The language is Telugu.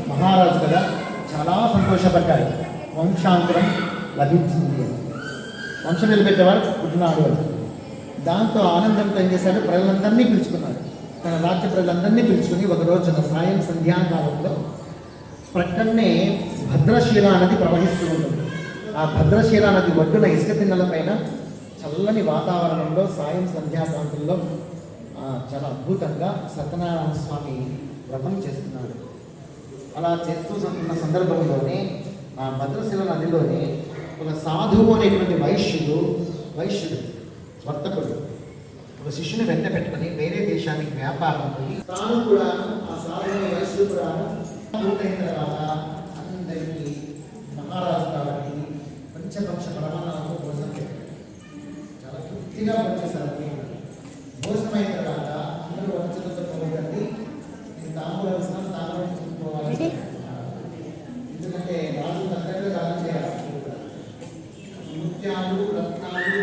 మహారాజు కదా చాలా సంతోషపడ్డాడు. వంశాంతరం లభించింది, వంశం నిలబెట్టేవాడు పుట్టినాడు అని. దాంతో ఆనందంతో ఏం చేశాడు, ప్రజలందరినీ పిలుచుకున్నాడు. తన రాజ్య ప్రజలందరినీ పిలుచుకుని ఒక రోజున సాయం సంధ్యాకాలంలో ప్రక్కనే భద్రశీల నది ప్రవహిస్తూ ఉంటుంది. ఆ భద్రశీల నది ఒడ్డున ఇసుక తిన్నెల పైన చల్లని వాతావరణంలో సాయం సంధ్యాకాంతుల్లో చాలా అద్భుతంగా సత్యనారాయణ స్వామి వ్రతం చేస్తున్నాడు. అలా చేస్తూ ఉన్న సందర్భంలోనే ఆ భద్రశీల నదిలోనే ఒక సాధువు అనేటువంటి వైశ్యుడు వర్తకుడు ఒక శిష్యుని వెంట పెట్టుకుని వేరే దేశానికి వ్యాపారం పోయి తాను కూడా ఆ సాధువు వైశ్యుడు కూడా పూర్తయిన తర్వాత అందరికీ మహారాజు కాబట్టి పంచపక్ష పరమాణాలతో భోజనం పెట్టాడు. చాలా తృప్తిగా వచ్చేసారు. భోజనం అయిన తర్వాత అందరూ వంచలతో పోగొట్టి తాములు చూసుకోవాలి. ఎందుకంటే రాజు తగ్గట్టు దానం చేయాలి. నృత్యాలు రత్నాలు